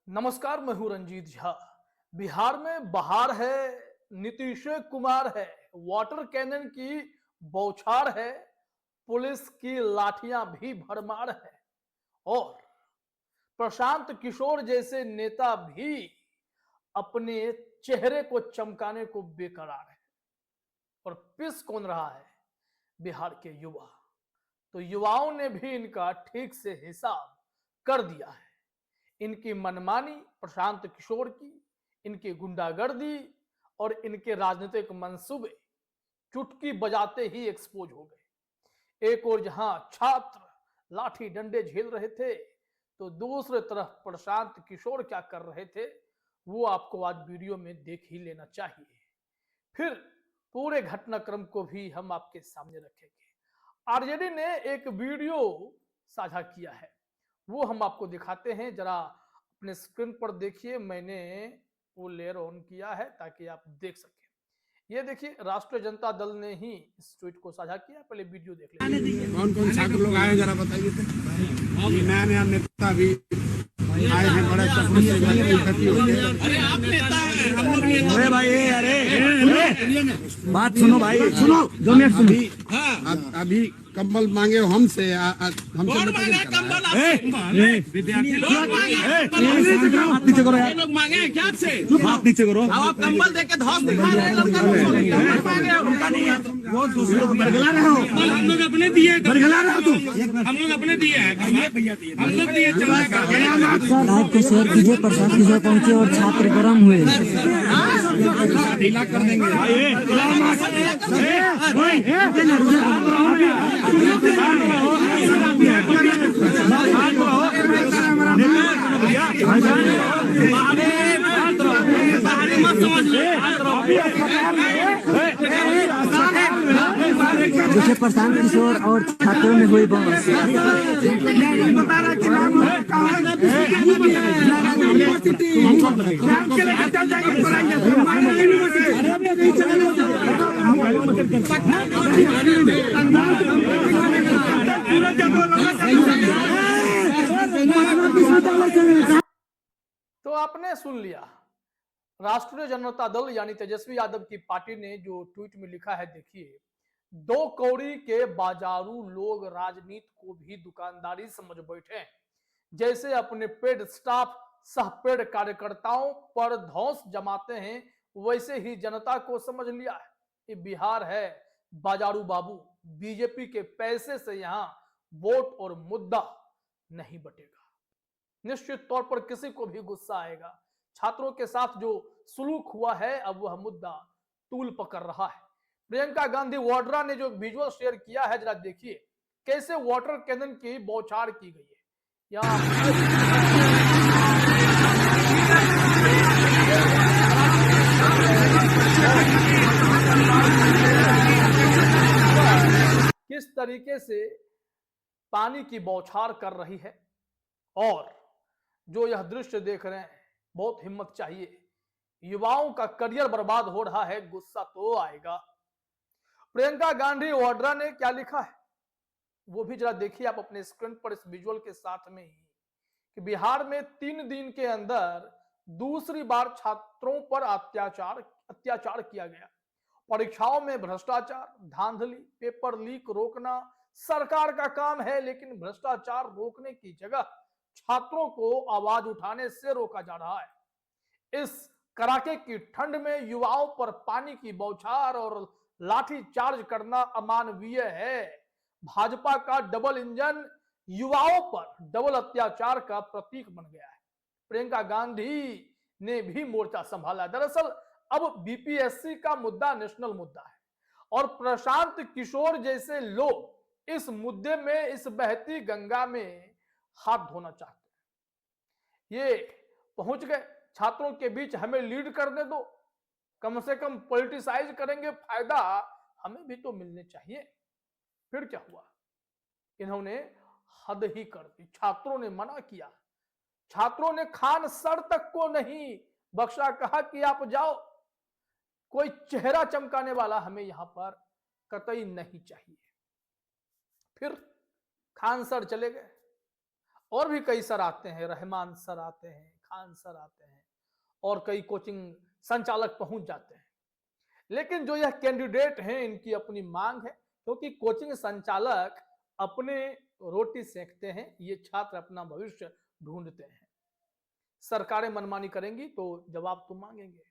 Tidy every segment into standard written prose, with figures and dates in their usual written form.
नमस्कार, मैं हूं रंजीत झा। बिहार में बहार है, नीतीश कुमार है, वाटर कैनन की बौछार है, पुलिस की लाठियां भी भरमार है और प्रशांत किशोर जैसे नेता भी अपने चेहरे को चमकाने को बेकरार है। और पिस कौन रहा है? बिहार के युवा। तो युवाओं ने भी इनका ठीक से हिसाब कर दिया है। इनकी मनमानी, प्रशांत किशोर की, इनकी गुंडागर्दी और इनके राजनीतिक मंसूबे चुटकी बजाते ही एक्सपोज हो गए। एक और जहां छात्र लाठी डंडे झेल रहे थे, तो दूसरी तरफ प्रशांत किशोर क्या कर रहे थे, वो आपको आज वीडियो में देख ही लेना चाहिए। फिर पूरे घटनाक्रम को भी हम आपके सामने रखेंगे। आरजेडी ने एक वीडियो साझा किया है, वो हम आपको दिखाते हैं। जरा अपने स्क्रीन पर देखिए, मैंने वो लेयर ऑन किया है ताकि आप देख सकें। ये देखिए, राष्ट्रीय जनता दल ने ही इस ट्वीट को साझा किया। पहले वीडियो देख लेते। कौन कौन छात्र लोग आए जरा बताइए तो। नया नया नेता भी आए हैं, बड़े सपने से अरे आप नेता हैं, हम लोग नेता। अरे भाई, अरे बात सुनो भाई, सुनो 2 मिनट सुनो। अभी कंबल मांगे हमसे हमसे कौन मांगा कंबल? विद्यार्थी लोग मांगे बात नीचे करो यार, लोग मांगे हैं क्या आपसे? बात नीचे करो। अब आप कंबल देके धौस दिखा रहे हैं, लड़का लोग कंबल मांगे हैं, उनका नहीं है। वो दूसरे को बरगला रहे हो, कंबल हम लोग अपने दिए, बरगला रहे हो तुम। हम लोग अपने दिए हैं, हम लोग दिए चलेगा। लाइव के शेयर कीजिए। प्रशांत किशोर पहुंचे और छात्र गरम हुए। ढीला कर देंगे। देखिए, प्रशांत किशोर और छात्रों में हुई बहस। तो आपने सुन लिया, राष्ट्रीय जनता दल यानी तेजस्वी यादव की पार्टी ने जो ट्वीट में लिखा है। देखिए, 2 कौड़ी के बाजारू लोग राजनीति को भी दुकानदारी समझ बैठे हैं। जैसे अपने पेड स्टाफ, सहपेड कार्यकर्ताओं पर धौंस जमाते हैं, वैसे ही जनता को समझ लिया है। ये बिहार है बाजारू बाबू। बीजेपी के पैसे से यहां वोट और मुद्दा नहीं बटेगा। निश्चित तौर पर किसी को भी गुस्सा आएगा। छात्रों के साथ जो सुलूक हुआ है, अब वह मुद्दा तूल पकड़ रहा है। प्रियंका गांधी वाड्रा ने जो विजुअल शेयर किया है, जरा देखिए कैसे वाटर कैनन की बौछार की गई है। यहाँ किस तरीके से पानी की बौछार कर रही है, और जो यह दृश्य देख रहे हैं, बहुत हिम्मत चाहिए। युवाओं का करियर बर्बाद हो रहा है, गुस्सा तो आएगा। प्रियंका गांधी वाड्रा ने क्या लिखा है, वो भी जरा देखिए आप अपने स्क्रीन पर इस विजुअल के साथ में ही, कि बिहार में 3 दिन के अंदर दूसरी बार छात्रों पर अत्याचार किया गया। परीक्षाओं में भ्रष्टाचार, धांधली, पेपर लीक रोकना सरकार का काम है, लेकिन भ्रष्टाचार रोकने की जगह छात्रों को आवाज उठाने से रोका जा रहा है। इस कड़ाके की ठंड में युवाओं पर पानी की बौछार और लाठी चार्ज करना अमानवीय है। भाजपा का डबल इंजन युवाओं पर डबल अत्याचार का प्रतीक बन गया है। प्रियंका गांधी ने भी मोर्चा संभाला। दरअसल अब बीपीएससी का मुद्दा नेशनल मुद्दा है, और प्रशांत किशोर जैसे लोग इस मुद्दे में, इस बहती गंगा में हाथ धोना चाहते हैं। ये पहुंच गए छात्रों के बीच, हमें लीड करने दो, कम से कम पॉलिटिसाइज करेंगे, फायदा हमें भी तो मिलने चाहिए। फिर क्या हुआ, इन्होंने हद ही कर दी। छात्रों ने मना किया, छात्रों ने खान सर तक को नहीं बख्शा, कहा कि आप जाओ, कोई चेहरा चमकाने वाला हमें यहां पर कतई नहीं चाहिए। फिर खान सर चले गए। और भी कई सर आते हैं, रहमान सर आते हैं, खान सर आते हैं और कई कोचिंग संचालक पहुंच जाते हैं। लेकिन जो यह कैंडिडेट हैं इनकी अपनी मांग है, क्योंकि कोचिंग संचालक अपने रोटी सेकते हैं, ये छात्र अपना भविष्य ढूंढते हैं। सरकारें मनमानी करेंगी तो जवाब तो मांगेंगे।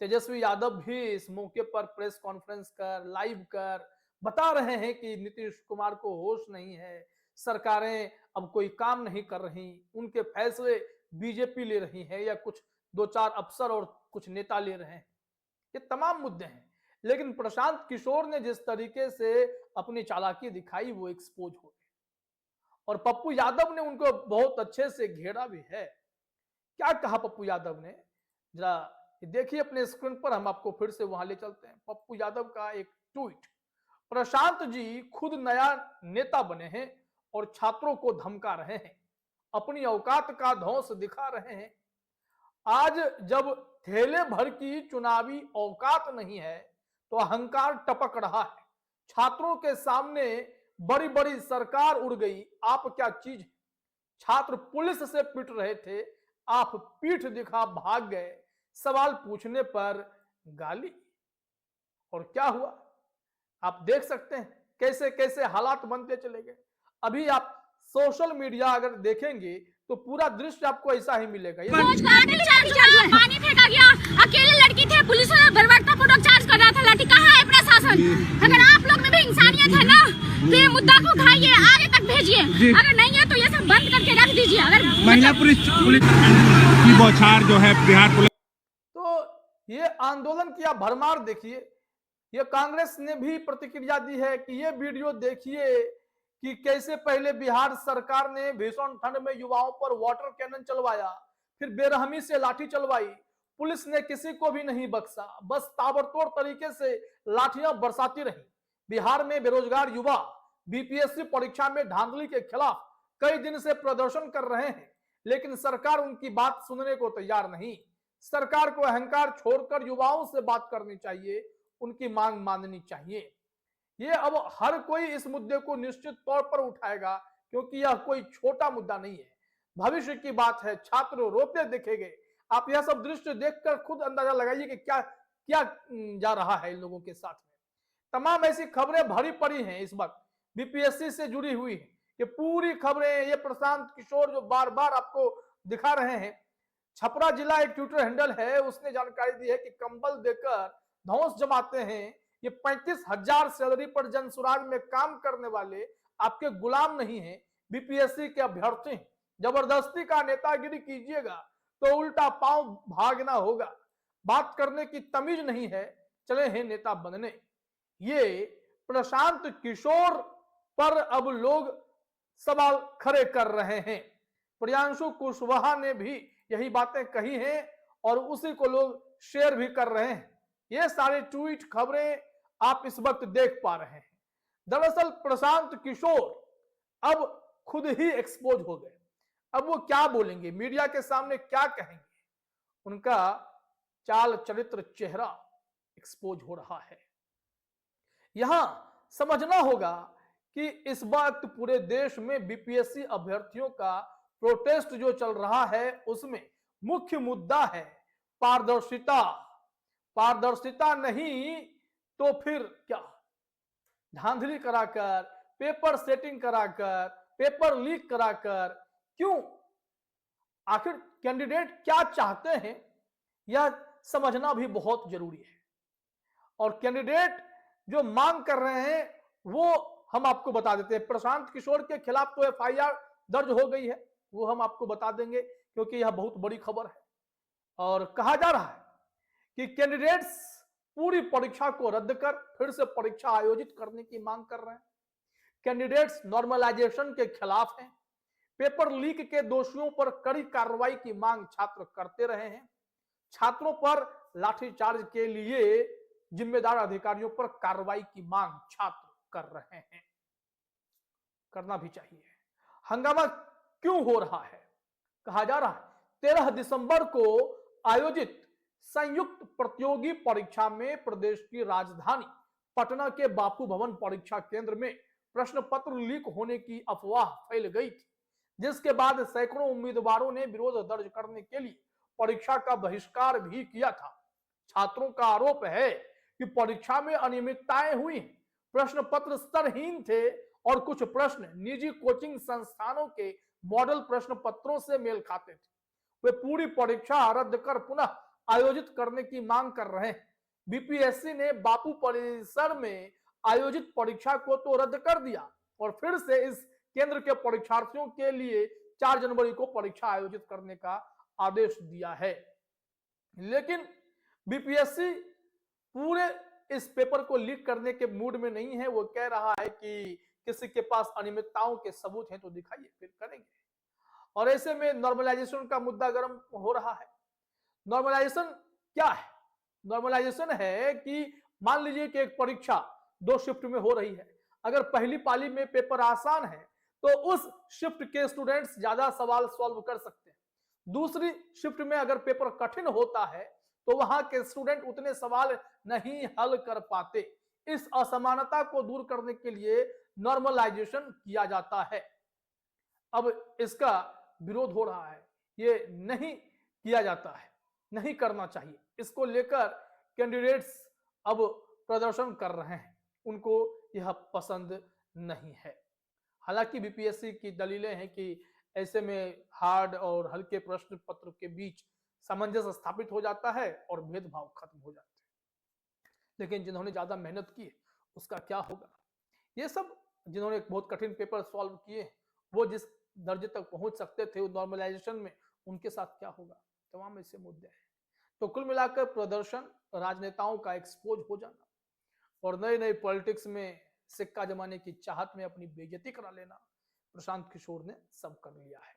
तेजस्वी यादव भी इस मौके पर प्रेस कॉन्फ्रेंस कर लाइव कर बता रहे हैं कि नीतीश कुमार को होश नहीं है, सरकारें अब कोई काम नहीं कर रही, उनके फैसले बीजेपी ले रही है या कुछ 2-4 अफसर और कुछ नेता ले रहे हैं। ये तमाम मुद्दे हैं, लेकिन प्रशांत किशोर ने जिस तरीके से अपनी चालाकी दिखाई वो एक्सपोज हो गए और पप्पू यादव ने उनको बहुत अच्छे से घेरा भी है। क्या कहा पप्पू यादव ने, जरा देखिए अपने स्क्रीन पर, हम आपको फिर से वहां ले चलते हैं। पप्पू यादव का एक ट्वीट, प्रशांत जी खुद नया नेता बने हैं और छात्रों को धमका रहे हैं, अपनी औकात का धौंस दिखा रहे हैं। आज जब थैले भर की चुनावी औकात नहीं है तो अहंकार टपक रहा है। छात्रों के सामने बड़ी बड़ी सरकार उड़ गई, आप क्या चीज है। छात्र पुलिस से पिट रहे थे, आप पीठ दिखा भाग गए, सवाल पूछने पर गाली। और क्या हुआ आप देख सकते हैं, कैसे कैसे हालात बनते चले गए। अभी आप सोशल मीडिया अगर देखेंगे तो पूरा दृश्य आपको ऐसा ही मिलेगा। पानी फेंका गया, अकेले लड़की थे, पुलिस वाला बर्बरतापूर्वक चार्ज कर रहा था, लाठी कहाँ है प्रशासन। अगर आप लोग में भी इंसानियत है ना तो ये मुद्दा को उठाइए, आगे तक भेजिए, अगर नहीं है तो ये सब बंद करके रख दीजिए। अगर महिला पुलिस की बौछार जो है बिहार पुलिस, तो ये आंदोलन की आप भरमार देखिए। ये कांग्रेस ने भी प्रतिक्रिया दी है कि ये वीडियो देखिए कि कैसे पहले बिहार सरकार ने भीषण ठंड में युवाओं पर वाटर कैनन चलवाया, फिर बेरहमी से लाठी चलवाई, पुलिस ने किसी को भी नहीं बख्शा, बस ताबड़तोड़ तरीके से लाठियां बरसाती रही। बिहार में बेरोजगार युवा बीपीएससी परीक्षा में धांधली के खिलाफ कई दिन से प्रदर्शन कर रहे हैं, लेकिन सरकार उनकी बात सुनने को तैयार नहीं। सरकार को अहंकार छोड़कर युवाओं से बात करनी चाहिए, उनकी मांग माननी चाहिए। ये अब हर कोई इस मुद्दे को निश्चित तौर पर उठाएगा, क्योंकि यह कोई छोटा मुद्दा नहीं है, भविष्य की बात है। छात्र रोते दिखेंगे। आप यह सब दृश्य देखकर खुद अंदाजा लगाइए कि क्या क्या जा रहा है इन लोगों के साथ में। तमाम ऐसी खबरें भरी पड़ी हैं इस वक्त बीपीएससी से जुड़ी हुई है। ये पूरी खबरें, ये प्रशांत किशोर जो बार बार आपको दिखा रहे हैं। छपरा जिला एक ट्विटर हैंडल है, उसने जानकारी दी है कि कंबल देकर धौंस जमाते हैं। ये 35,000 सैलरी पर जनसुराज में काम करने वाले आपके गुलाम नहीं हैं, बीपीएससी के अभ्यर्थी हैं। जबरदस्ती का नेतागिरी कीजिएगा तो उल्टा पांव भागना होगा। बात करने की तमीज नहीं है, चले हैं नेता बनने। ये प्रशांत किशोर पर अब लोग सवाल खड़े कर रहे हैं। प्रियांशु कुशवाहा ने भी यही बातें कही हैं और उसी को लोग शेयर भी कर रहे हैं। ये सारे ट्वीट खबरें आप इस वक्त देख पा रहे हैं। दरअसल प्रशांत किशोर अब खुद ही एक्सपोज हो गए। अब वो क्या बोलेंगे, मीडिया के सामने क्या कहेंगे, उनका चाल चरित्र चेहरा एक्सपोज हो रहा है। यहां समझना होगा कि इस वक्त पूरे देश में बीपीएससी अभ्यर्थियों का प्रोटेस्ट जो चल रहा है, उसमें मुख्य मुद्दा है पारदर्शिता। पारदर्शिता नहीं तो फिर क्या, धांधली कराकर, पेपर सेटिंग कराकर, पेपर लीक कराकर, क्यों, आखिर कैंडिडेट क्या चाहते हैं यह समझना भी बहुत जरूरी है। और कैंडिडेट जो मांग कर रहे हैं वो हम आपको बता देते हैं। प्रशांत किशोर के खिलाफ तो एफआईआर दर्ज हो गई है, वो हम आपको बता देंगे क्योंकि यह बहुत बड़ी खबर है। और कहा जा रहा है कि कैंडिडेट्स पूरी परीक्षा को रद्द कर फिर से परीक्षा आयोजित करने की मांग कर रहे हैं। कैंडिडेट्स नॉर्मलाइजेशन के खिलाफ हैं। पेपर लीक के दोषियों पर कड़ी कार्रवाई की मांग छात्र करते रहे हैं। छात्रों पर लाठीचार्ज के लिए जिम्मेदार अधिकारियों पर कार्रवाई की मांग छात्र कर रहे हैं। करना भी चाहिए। हंगामा क्यों हो रहा है? कहा जा रहा है 13 दिसंबर को आयोजित संयुक्त प्रतियोगी परीक्षा में प्रदेश की राजधानी पटना के बापू भवन परीक्षा केंद्र में प्रश्न पत्र लीक होने की अफवाह फैल गई थी, जिसके बाद सैकड़ों उम्मीदवारों ने विरोध दर्ज करने के लिए परीक्षा का बहिष्कार भी किया था। छात्रों का आरोप है कि परीक्षा में अनियमितताएं हुई, प्रश्न पत्र स्तरहीन थे और कुछ प्रश्न निजी कोचिंग संस्थानों के मॉडल प्रश्न पत्रों से मेल खाते थे। वे पूरी परीक्षा रद्द कर पुनः आयोजित करने की मांग कर रहे हैं। बीपीएससी ने बापू परिसर में आयोजित परीक्षा को तो रद्द कर दिया और फिर से इस केंद्र के परीक्षार्थियों के लिए 4 जनवरी को परीक्षा आयोजित करने का आदेश दिया है। लेकिन बीपीएससी पूरे इस पेपर को लीक करने के मूड में नहीं है। वो कह रहा है कि किसी के पास अनियमितताओं के सबूत हैं तो दिखाइए, फिर करेंगे। और ऐसे में नॉर्मलाइजेशन का मुद्दा गर्म हो रहा है। नॉर्मलाइजेशन क्या है? नॉर्मलाइजेशन है कि मान लीजिए कि एक परीक्षा 2 शिफ्ट में हो रही है। अगर पहली पाली में पेपर आसान है तो उस शिफ्ट के स्टूडेंट्स ज्यादा सवाल सॉल्व कर सकते हैं। दूसरी शिफ्ट में अगर पेपर कठिन होता है तो वहां के स्टूडेंट उतने सवाल नहीं हल कर पाते। इस असमानता को दूर करने के लिए नॉर्मलाइजेशन किया जाता है। अब इसका विरोध हो रहा है। ये नहीं किया जाता है, नहीं करना चाहिए। इसको लेकर कैंडिडेट्स अब प्रदर्शन कर रहे हैं, उनको यह पसंद नहीं है। हालांकि बीपीएससी की दलीलें हैं कि ऐसे में हार्ड और हल्के प्रश्न पत्र के बीच सामंजस्य स्थापित हो जाता है और भेदभाव खत्म हो जाते हैं। लेकिन जिन्होंने ज्यादा मेहनत की उसका क्या होगा? ये सब जिन्होंने बहुत कठिन पेपर सॉल्व किए वो जिस दर्जे तक पहुंच सकते थे नॉर्मलाइजेशन में, उनके साथ क्या होगा? तमाम ऐसे मुद्दे हैं। तो कुल मिलाकर प्रदर्शन, राजनेताओं का एक्सपोज हो जाना और नए नए पॉलिटिक्स में सिक्का जमाने की चाहत में अपनी बेइज्जती करा लेना प्रशांत किशोर ने सब कर लिया है।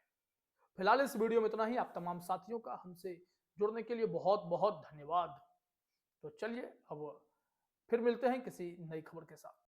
फिलहाल इस वीडियो में इतना ही। आप तमाम साथियों का हमसे जुड़ने के लिए बहुत बहुत धन्यवाद। तो चलिए अब फिर मिलते हैं किसी नई खबर के साथ।